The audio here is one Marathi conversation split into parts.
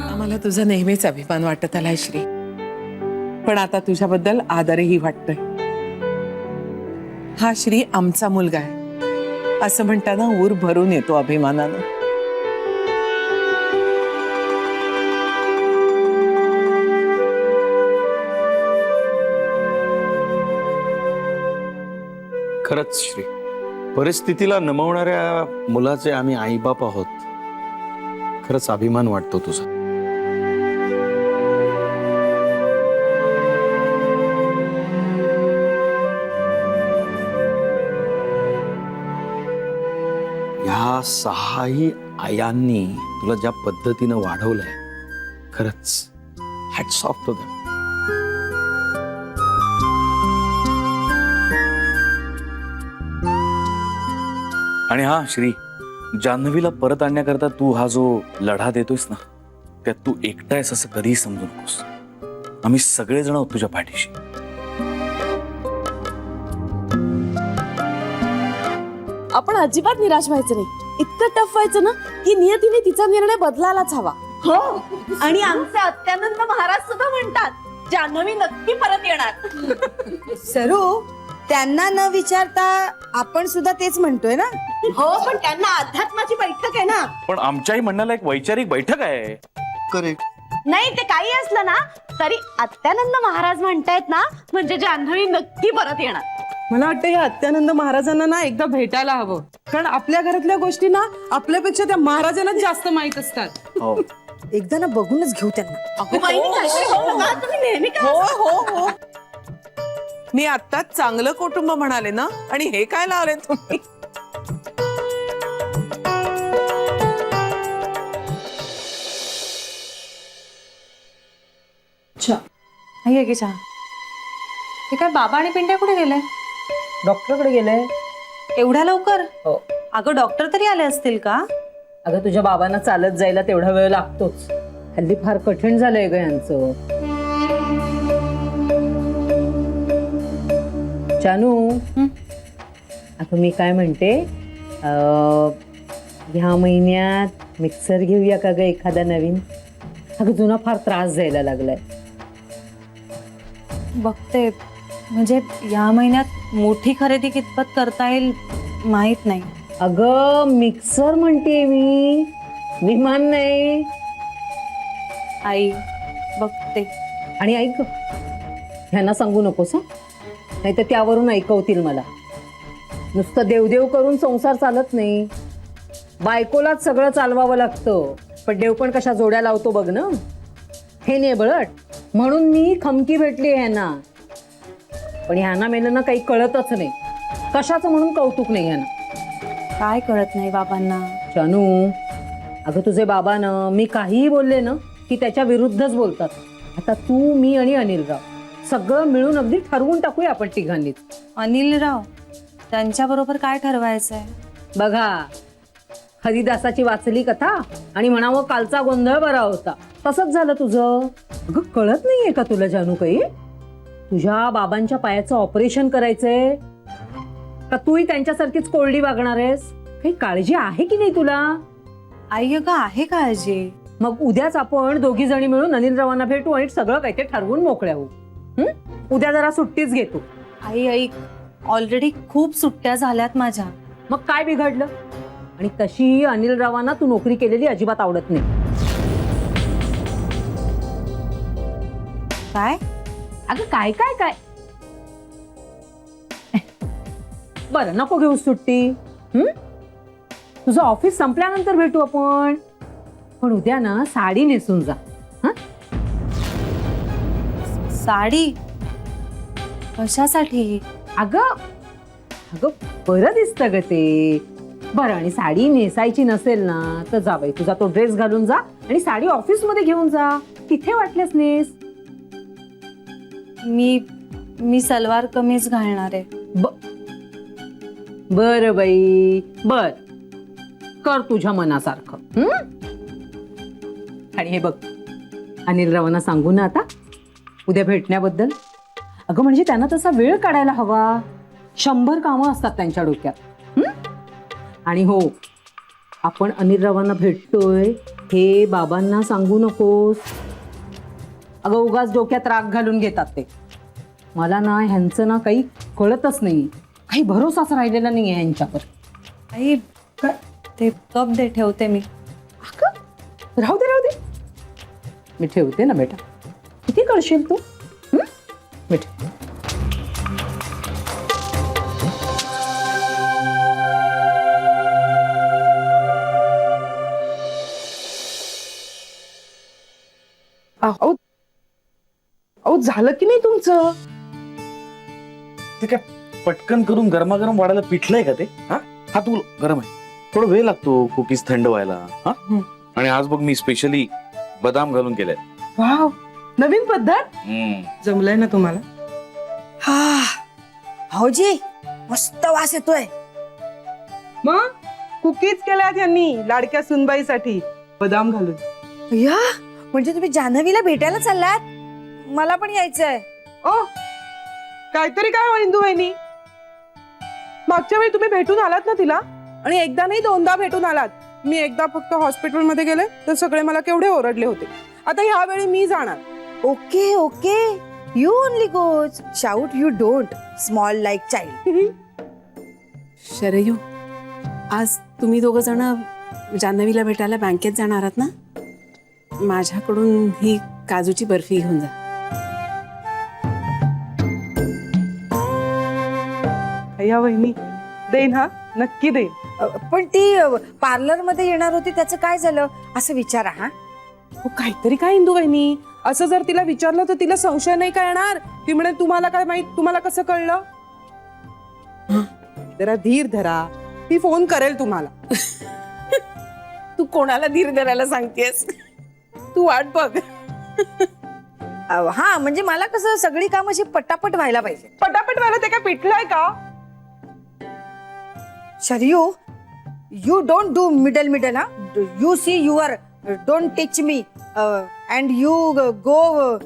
आम्हाला तुझा नेहमीच अभिमान वाटत आलाय श्री, पण आता तुझ्याबद्दल आदरही वाटतोय. हा श्री आमचा मुलगा आहे असं म्हणताना ऊर भरून येतो अभिमानानं. खरंच श्री, परिस्थितीला नमवणाऱ्या मुलाचे आम्ही आईबाप आहोत. खरंच अभिमान वाटतो तुझा. ह्या सहाही आयांनी तुला ज्या पद्धतीनं वाढवलंय, खरंच हॅट्स ऑफ टू देम. आणि हा श्री, जान्हवीला परत आणण्याकरता तू हा जो लढा देतोयस ना, त्यात तू एकटा आहेस असं कधीही समजू नकोस. आम्ही सगळेजण आहोत तुझ्या पाठीशी. आपण अजिबात निराश व्हायचं नाही. इतकं टफ व्हायचं ना की नियतीने तिचा निर्णय बदलायलाच हवा. हो, आणि आमचे अत्यानंद महाराज सुद्धा म्हणतात जान्हवी नक्की परत येणार. सरू, त्यांना न विचारता आपण सुद्धा तेच म्हणतोय ना. हो, पण त्यांना अध्यात्माची बैठक आहे ना. पण आमच्याही म्हणण्याला एक वैचारिक बैठक आहे. करेक्ट. नाही, ते काही असलं ना तरी अत्यानंद महाराज म्हणतायत ना, म्हणजे जान्हवी नक्की परत येणार. मला वाटतं या अत्यानंद महाराजांना ना एकदा भेटायला हवं, कारण आपल्या घरातल्या गोष्टी ना आपल्यापेक्षा त्या महाराजांनाच जास्त माहित असतात. हो, एकदा ना बघूनच घेऊ त्यांना. वहिनी, काहीतरी हो नका, तुम्ही नेहमी काय हो हो हो, मी आत्ताच चांगलं कुटुंब म्हणाले ना, आणि हे काय लावले तुम्ही. नाही आहे की चहा. ते काय बाबा आणि पिंट्या कुठे गेले? डॉक्टरकडे गेले. एवढ्या लवकर? हो. अगं डॉक्टर तरी आले असतील का? अगं तुझ्या बाबांना चालत जायला तेवढा वेळ लागतोच. हल्ली फार कठीण झालंय ग यांचं. जानू, आता मी काय म्हणते, ह्या महिन्यात मिक्सर घेऊया का ग एखादा नवीन? अगं जुना फार त्रास द्यायला लागलाय. बघते, म्हणजे या महिन्यात मोठी खरेदी कितपत करता येईल माहित नाही. अगं मिक्सर म्हणते मी, विमान नाही. आई बघते. आणि ऐक, ह्यांना सांगू नकोस हा, नाही तर त्यावरून ऐकवतील मला. नुसतं देवदेव करून संसार चालत नाही. बायकोलाच सगळं चालवावं लागतं. पण देव पण कशा जोड्या लावतो बघ ना. हे नाही बळट, म्हणून मी खमकी भेटली ह्यांना. पण ह्यांना मेलं ना काही कळतच नाही. कशाचं म्हणून कौतुक नाही ह्यांना. काय कळत नाही बाबांना? जानू, अगं तुझे बाबा ना, मी काहीही बोलले ना की त्याच्या विरुद्धच बोलतात. आता तू, मी आणि अनिलराव सगळं मिळून अगदी ठरवून टाकूया आपण तिघांनीच. अनिलराव, त्यांच्या बरोबर काय ठरवायचंय? बघा, हरिदासाची वाचली कथा आणि म्हणावं कालचा गोंधळ बरा होता. तसंच झालं तुझं. अगं कळत नाहीये का तुला जानू काही? तुझ्या बाबांच्या पायाचं ऑपरेशन करायचंय का तूही त्यांच्यासारखीच कोरडी वागणार आहेस? काही काळजी आहे की नाही तुला? आई अगं आहे काळजी. मग उद्याच आपण दोघी जणी मिळून अनिलरावांना भेटू आणि सगळं काही ते ठरवून मोकळ्या होऊ. उद्या जरा सुट्टीच घेतो. आई ऐक, ऑलरेडी खूप सुट्ट्या झाल्यात माझ्या. मग काय बिघडलं? आणि तशी अनिलरावांना तू नोकरी केलेली अजिबात आवडत नाही. काय? अगं काय काय काय, बरं नको घेऊ सुट्टी. तुझं ऑफिस संपल्यानंतर भेटू आपण. पण उद्या ना साडी नेसून जा. साडी? कशासाठी? अगं अगं बरं दिसतं ग ते. बरं, आणि साडी नेसायची नसेल ना तर जा बाई, तुझा तो ड्रेस घालून जा आणि साडी ऑफिस मध्ये घेऊन जा. तिथे वाटल्यास नेस. मी सलवार कमीज घालणार आहे. बरं बाई, बर कर तुझ्या मनासारखं. आणि हे बघ, अनिलरावांना सांगू ना आता उद्या भेटण्याबद्दल. अगं म्हणजे त्यांना तसा वेळ काढायला हवा. 100 कामं असतात त्यांच्या डोक्यात. आणि हो, आपण अनिलरावांना भेटतोय हे बाबांना सांगू नकोस. अगं उगाच डोक्यात राग घालून घेतात ते. मला ना ह्यांचं ना काही कळतच नाही. काही भरोसाच राहिलेला नाही आहे ह्यांच्यावर. आई ते कप दे, ठेवते मी. राहू दे. मी ठेवते ना बेटा. किती कळशील तू? मी ठेवते. अहो अहो झालं की नाही तुमचं? ते काय पटकन करून गरमागरम वाढायला पिठलंय का ते? हा तू गरम आहे, थोडा वेळ लागतो कुकीज थंड व्हायला. हा आणि आज बघ मी स्पेशली बदाम घालून केलंय. वाव, नवीन पद्धत. जमलंय ना तुम्हाला? हा भाऊजी मस्त वास येतोय. मग कुकीज केल्या त्यांनी लाडक्या सुनबाईसाठी बदाम घालून. या म्हणजे तुम्ही जान्हवीला भेटायला चाललात? मला पण यायचंय. ओ काहीतरी काय हो इंदू वहिनी, मागच्या वेळी तुम्ही भेटून आलात ना तिला, आणि एकदा नाही दोनदा भेटून आलात. मी एकदा फक्त हॉस्पिटलमध्ये गेले तर सगळे मला केवढे ओरडले होते. आता ह्यावेळी मी जाणार. Okay okay, you only go shout, you don't small like child. Sharayu, आज तुम्ही दोघं जण जान्हवीला भेटायला बँकेत जाणार आहात ना? माझ्याकडून ही काजूची बर्फी घेऊन जा. या वहिनी देईन, हा नक्की देईन. पण ती पार्लर मध्ये येणार होती, त्याचं काय झालं असं विचारा. हा हो, काहीतरी काय इंदू वहिनी, असं जर तिला विचारलं तर तिला संशय नाही का येणार? ती म्हणे तुम्हाला काय माहित, तुम्हाला कसं कळलं? जरा धीर धरा, ती फोन करेल तुम्हाला. तू कोणाला धीर धरायला सांगतेस? तू वाट बघ. हा म्हणजे मला कसं सगळी काम अशी पटापट व्हायला पाहिजे. पटापट व्हायला ते काय पिठलंय का? Sharayu, you don't do middle. हा you see your, don't touch me, and you go.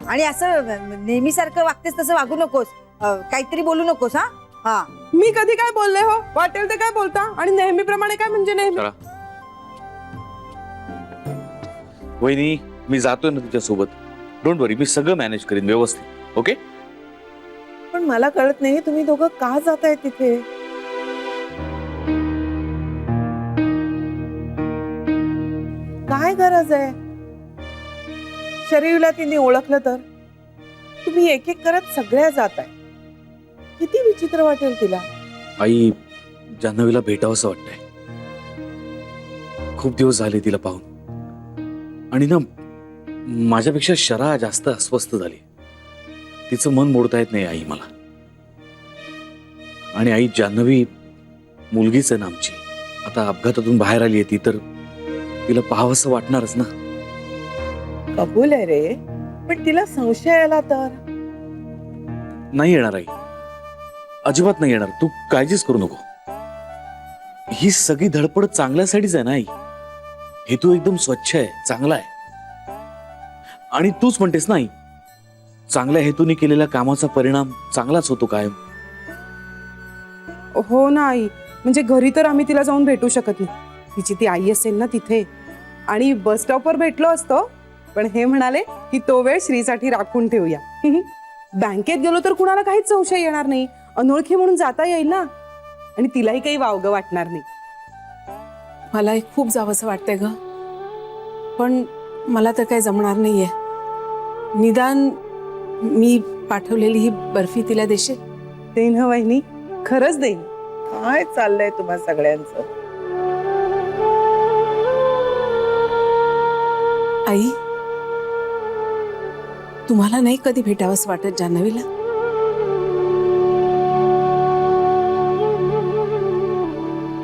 आणि असं नेहमी सारखं वागतेस तसं वागू नकोस. काहीतरी बोलू नकोस. हा हा मी कधी काय बोलले हो? वाटेल ते काय बोलता, आणि नेहमीप्रमाणे काय म्हणजे नेहमी. चला वहिनी, मी जातोय ना तुझ्या सोबत. डोंट वरी, मी सगळं मॅनेज करीन व्यवस्थित. ओके? पण मला कळत नाही तुम्ही दोघं का जाताय तिथे? काय गरज आहे? शरीरला तिने ओळखलं तर तुम्ही एक एक करत सगळ्या जाताय. किती विचित्र वाटेल तिला. आई, जान्हवीला भेटावंसं वाटतंय. खूप दिवस झाले तिला पाहून. आणि ना माझ्यापेक्षा शरा जास्त अस्वस्थ झाली. तिचं मन मोडता येत नाही आई मला. आणि आई, जान्हवी मुलगीच आहे ना आमची. आता अपघातातून बाहेर आली आहे ती, तर तिला पाहावंसं वाटणारच ना. कबूल आहे रे, पण तिला संशय आला तर? नाही येणार आई, अजिबात नाही येणार. तू काळजीच करू नको. ही सगळी धडपड चांगल्यासाठीच आहे ना आई. हेतू एकदम स्वच्छ आहे, चांगला आहे. आणि तूच म्हणतेस ना आई, चांगल्या हेतूने केलेल्या कामाचा परिणाम चांगलाच होतो कायम. हो ना आई, म्हणजे घरी तर आम्ही तिला जाऊन भेटू शकत नाही. तिची ती आई असेल ना तिथे. आणि बस स्टॉपवर भेटलो असतो, पण हे म्हणाले की तो वेळ श्रीसाठी राखून ठेवूया. बँकेत गेलो तर कुणाला काहीच संशय येणार नाही, अनोळखी म्हणून जाता येईल ना, आणि तिलाही काही वावगं वाटणार नाही. मला खूप जावंसं वाटतंय ग, पण मला तर काही जमणार नाहीये. निदान मी पाठवलेली ही बर्फी तिला देशील? देईन हं वहिनी, खरंच देईन. काय चाललंय तुम्हा सगळ्यांचं? आई, तुम्हाला नाही कधी भेटावंसं वाटत जान्हवीला?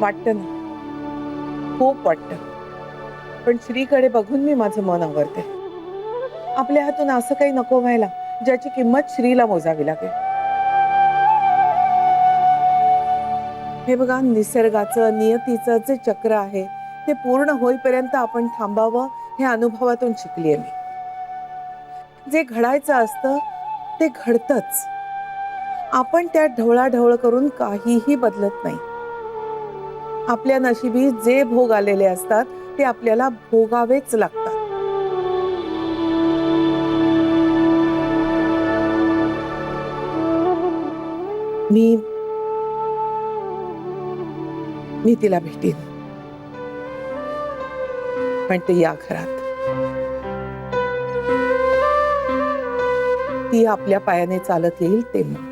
वाटतं ना, खूप वाटतं. पण श्रीकडे बघून मी माझं मन आवरते. आपल्या हातून असं काही नको व्हायला ज्याची किंमत श्रीला मोजावी लागेल. हे बघा, निसर्गाचं नियतीचं जे चक्र आहे ते पूर्ण होईपर्यंत आपण थांबावं, हे अनुभवातून शिकलीये मी. जे घडायचं असतं ते घडतंच. आपण त्यात ढवळाढवळ करून काहीही बदलत नाही. आपल्या नशिबी जे भोग आलेले असतात ते आपल्याला भोगावेच लागतात. मी तिला भेटीन, पण ते या घरात. ती आपल्या पायाने चालत येईल तेव्हा.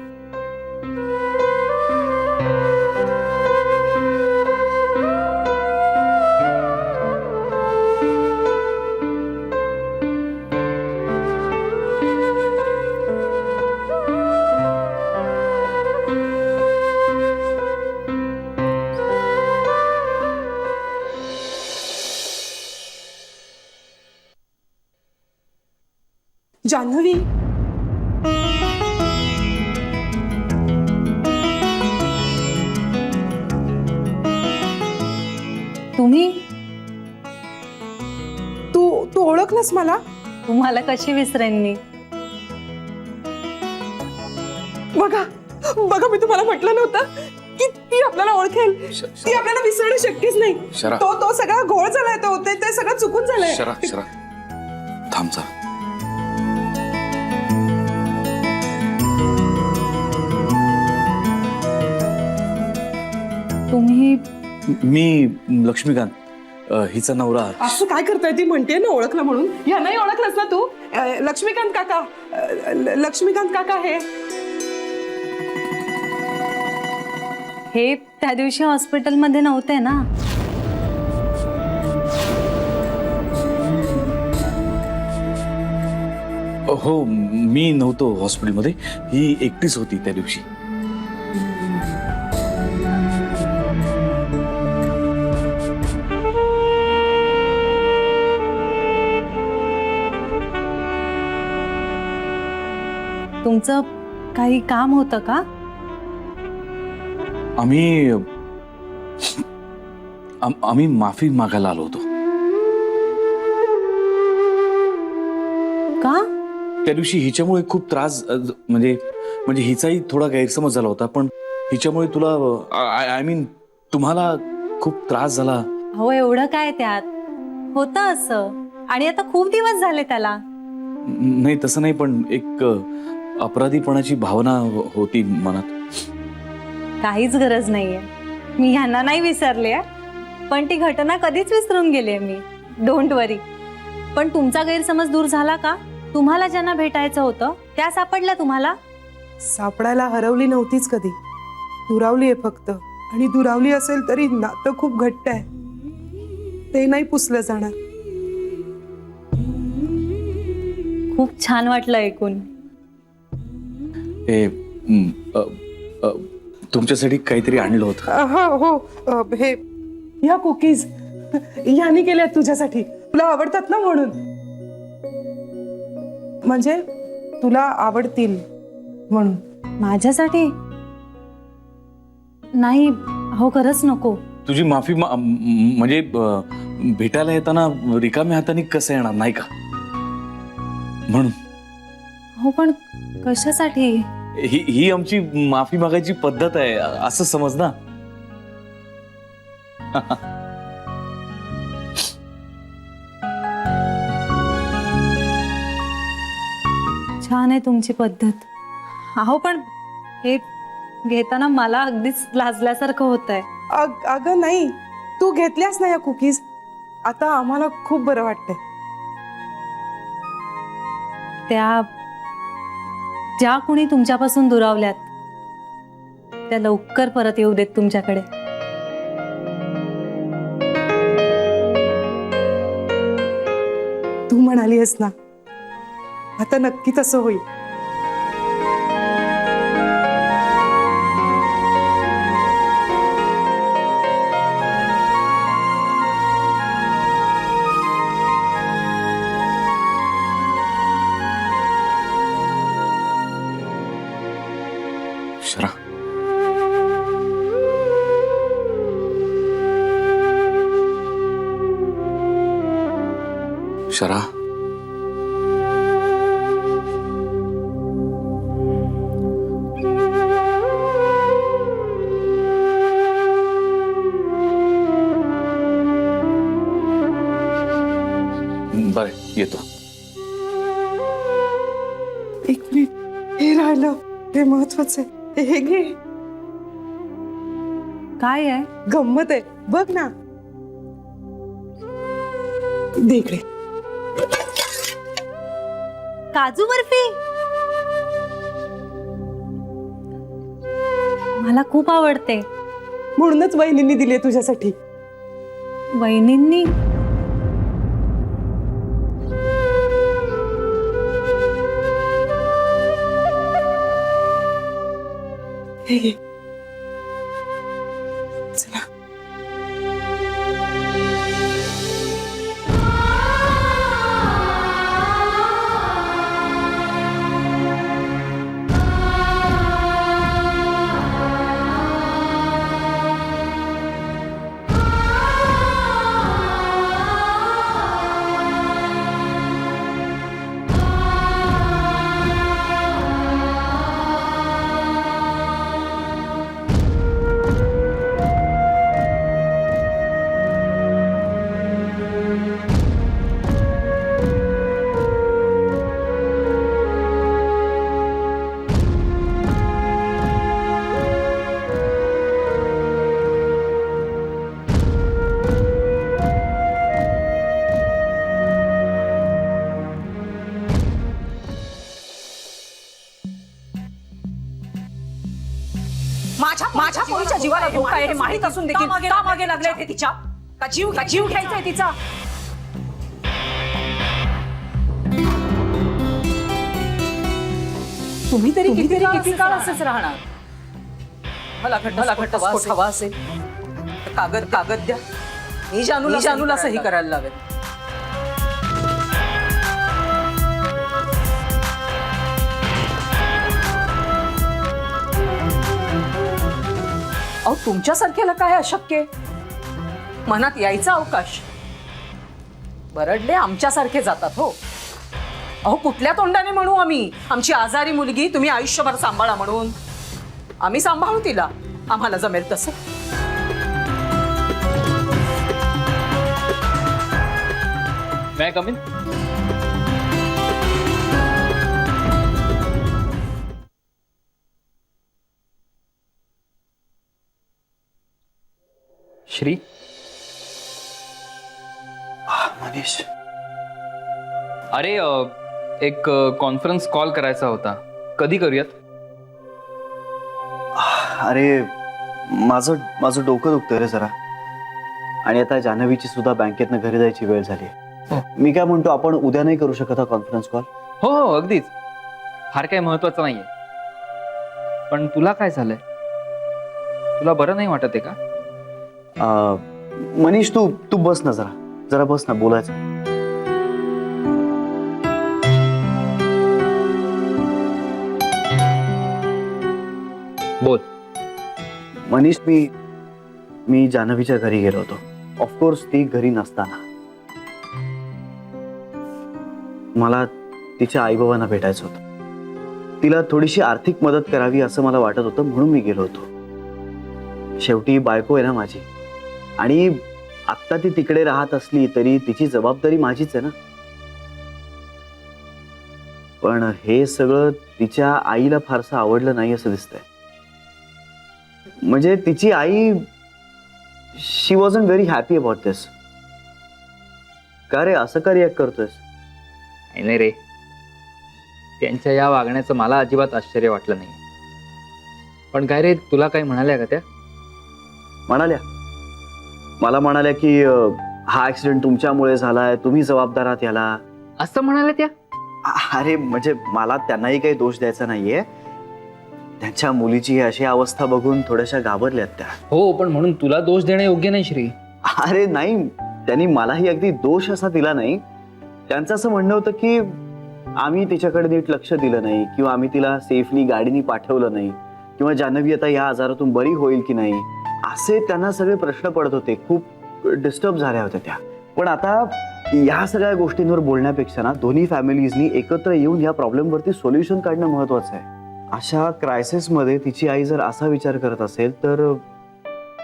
जान्हवी, तुम्ही तू तू ओळखलंस मला? तुम्हाला कशी विसरेन मी? बघा बघा, मी तुम्हाला म्हटलं नव्हतं की ती आपल्याला ओळखेल. ती आपल्याला विसरणं शक्यच नाही. शरा. तो सगळा घोळ झालाय, ते सगळं चुकून झालंय. शरा शरा थांब जरा. तुम्ही मी लक्ष्मीकांत, हिचा नवरा. असं काय करताय? ती म्हणते ना ओळखलं म्हणून. या नाही ओळखलंस ना तू? लक्ष्मीकांत काका, लक्ष्मीकांत काका हे त्या दिवशी हॉस्पिटलमध्ये नव्हते ना? हो, मी नव्हतो हॉस्पिटलमध्ये. ही एकटीच होती त्या दिवशी. तुमचं काही काम होतं का? आम्ही माफी मागायला आलो होतो. का? त्या दिवशी हिच्यामुळे खूप त्रास, म्हणजे हिचाही थोडा गैरसमज झाला होता, पण हिच्यामुळे तुला, आय मीन तुम्हाला खूप त्रास झाला. हो, एवढं काय त्यात? होतं असं, आणि आता खूप दिवस झाले त्याला. नाही तसं नाही, पण एक अपराधीपणाची भावना होती मनात. काहीच गरज नाहीये. मी ह्यांना नाही विसरले, पण ती घटना कधीच विसरून गेले मी. डोंट वरी. पण तुमचा गैरसमज दूर झाला का? तुम्हाला ज्यांना भेटायचं होतं त्या सापडल्या तुम्हाला? सापडायला हरवली नव्हतीच कधी, दुरावली आहे फक्त. आणि दुरावली असेल तरी नातं खूप घट्ट आहे, ते नाही पुसलं जाणार. खूप छान वाटलं ऐकून. हे तुमच्यासाठी काहीतरी आणलं होतं. हो, हे या कुकीज याने केल्या तुझ्यासाठी. तुला आवडतात ना म्हणून. म्हणजे तुला आवडतील म्हणून. माझ्यासाठी नाही हो, खरंच नको. तुझी माफी म्हणजे भेटायला येताना रिकाम्या हाताने कसं येणार, नाही का? म्हणून. हो, पण कशासाठी? ही आमची माफी मागायची पद्धत आहे, असं समज ना. छान आहे तुमची पद्धत. अहो, पण हे घेताना मला अगदीच लाजल्यासारखं होत आहे. अगं नाही, तू घेतल्यास ना या कुकीज, आता आम्हाला खूप बरं वाटतंय. त्या ज्या कोणी तुमच्यापासून दुरावल्यात त्या लवकर परत येऊ देत तुमच्याकडे. तू म्हणाली आहेस ना, आता नक्की तसं होईल. शरा, शरा, बरं येतो. एक मिनिट, हे राहिलं, हे महत्वाचं आहे. हे घे. काय आहे? गंमत आहे, बघ ना. दे इकडे. काजू बर्फी. मला खूप आवडते. म्हणूनच वहिनींनी दिली तुझ्यासाठी. वहिनींनी? हे घे. चला. माझ्या पोरीच्या जीवाला धोका आहे हे माहित असून देखील का मागे लागले ते तिच्या? का जीव घ्यायचा आहे तिचा? तुम्ही तरी किती काळ असेच राहणार? मला घटस्फोट हवा असेल कागद द्या. मी जानूला सही करायला लावेल. अहो तुमच्यासारख्याला काय अशक्य आहे? मनात यायचा अवकाश. बरडले आमच्यासारखे जातात हो. अहो कुठल्या तोंडाने म्हणू आम्ही आमची आजारी मुलगी तुम्ही आयुष्यभर सांभाळा म्हणून? आम्ही सांभाळू तिला, आम्हाला जमेल तसं. May I come in? Shri. Manish, अरे एक कॉन्फरन्स कॉल करायचा होता. कधी करूयात? अरे माझं डोकं दुखतंय रे जरा. आणि आता जान्हवीची सुद्धा बँकेतनं घरी जायची वेळ झाली. मी काय म्हणतो, आपण उद्या नाही करू शकत हा कॉन्फरन्स कॉल? हो हो अगदीच. फार काही महत्वाचं नाहीये. पण तुला काय झालंय? तुला बरं नाही वाटत आहे का? मनीष तू बस ना, जरा बस ना, बोलायचं. बोल. मनीष, मी जान्हवीच्या घरी गेलो होतो. ऑफकोर्स ती घरी नसताना मला तिच्या आईबाबांना भेटायचं होतं. तिला थोडीशी आर्थिक मदत करावी असं मला वाटत होतं, म्हणून मी गेलो होतो. शेवटी बायको आहे ना माझी, आणि आत्ता ती तिकडे राहत असली तरी तिची जबाबदारी माझीच आहे ना. पण हे सगळं तिच्या आईला फारसं आवडलं नाही असं दिसतंय. म्हणजे तिची आई, शी वॉजंट व्हेरी हॅपी अबाउट दिस. का रे, असं का रिॲक्ट करतोयस? नाही रे, त्यांच्या या वागण्याचं मला अजिबात आश्चर्य वाटलं नाही. पण काय रे, तुला काही म्हणाल्या का त्या? मला म्हणाल्या की हा ऍक्सिडेंट तुमच्यामुळे झालाय, तुम्ही जबाबदार आहात याला, असं म्हणाल्या त्या? अरे म्हणजे मला त्यांनाही काही दोष द्यायचा नाहीये. त्यांच्या मुलीची अशी अवस्था बघून थोड्याशा घाबरल्यात त्या. हो, पण म्हणून तुला दोष देणं योग्य नाही श्री. अरे नाही, त्यांनी मलाही अगदी दोष असा दिला नाही. त्यांचं असं म्हणणं होतं की आम्ही तिच्याकडे नीट लक्ष दिलं नाही, किंवा आम्ही तिला सेफली गाडीने पाठवलं नाही, किंवा जान्हवी आता या आजारातून बरी होईल की नाही, असे त्यांना सगळे प्रश्न पडत होते. खूप डिस्टर्ब झाल्या होत्या त्या. पण आता या सगळ्या गोष्टींवर बोलण्यापेक्षा ना, दोन्ही फॅमिलीजनी एकत्र येऊन या प्रॉब्लेमवरती सोल्युशन काढणं महत्वाचं आहे. अशा क्रायसिसमध्ये तिची आई जर असा विचार करत असेल तर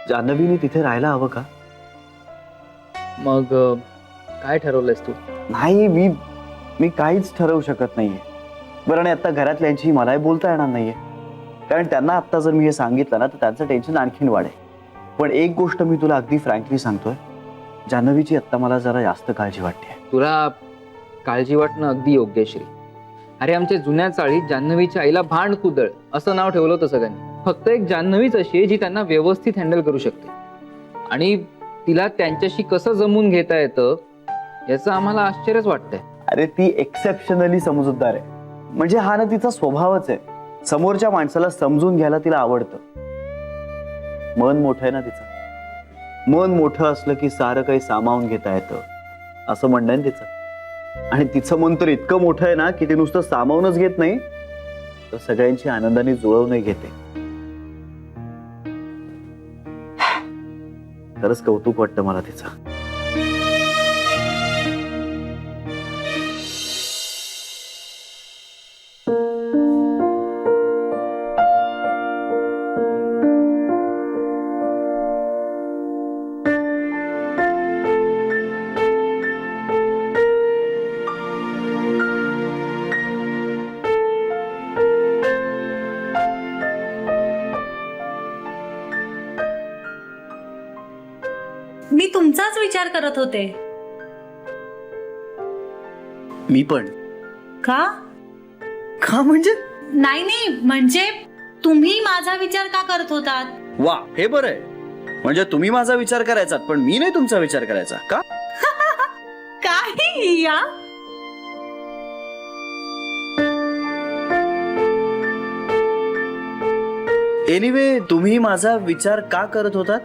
जान्हवीने तिथे राहायला हवं का? मग काय ठरवलंयस तू? नाही, मी काहीच ठरवू शकत नाहीये. बरं, आणि आता घरातल्यांशी मलाही बोलता येणार नाहीये, कारण त्यांना आता जर मी हे सांगितलं ना तर त्यांचं टेन्शन आणखीन वाढेल. पण एक गोष्ट मी तुला अगदी फ्रँकली सांगतोय, जान्हवीची आता मला जरा जास्त काळजी वाटते. तुला काळजी वाटणं अगदी योग्य आहे, श्री. अरे, आमच्या जुन्या चाळीत जान्हवीच्या आईला भांड कुदळ असं नाव ठेवलं होतं सगळ्यांनी. फक्त एक जान्हवीच अशी आहे जी त्यांना व्यवस्थित हँडल करू शकते, आणि तिला त्यांच्याशी कसं जमून घेता येतं याचं आम्हाला आश्चर्यच वाटतंय. अरे, ती एक्सेप्शनली समजूतदार आहे. म्हणजे हा ना तिचा स्वभावच आहे. समोरच्या माणसाला समजून घ्यायला तिला आवडतं. मन मोठं आहे ना तिचं. मन मोठं असलं की सारं काही सामावून घेता येतं असं म्हणणं आहे तिचं. आणि तिचं मन तर इतकं मोठं आहे ना की ती नुसतं सामावूनच घेत नाही, तर सगळ्यांची आनंदाने जुळवूनही घेते. खरंच कौतुक वाटतं मला तिचं. मी तुमचाच विचार करत होते. मी पण. का? का म्हणजे? नाही, म्हणजे तुम्ही माझा विचार का करत होतात? वा, हे बरं आहे. म्हणजे तुम्ही माझा विचार करायचा पण मी नाही तुमचा विचार करायचा का? काही या एनिवे, तुम्ही माझा विचार का करत होतात?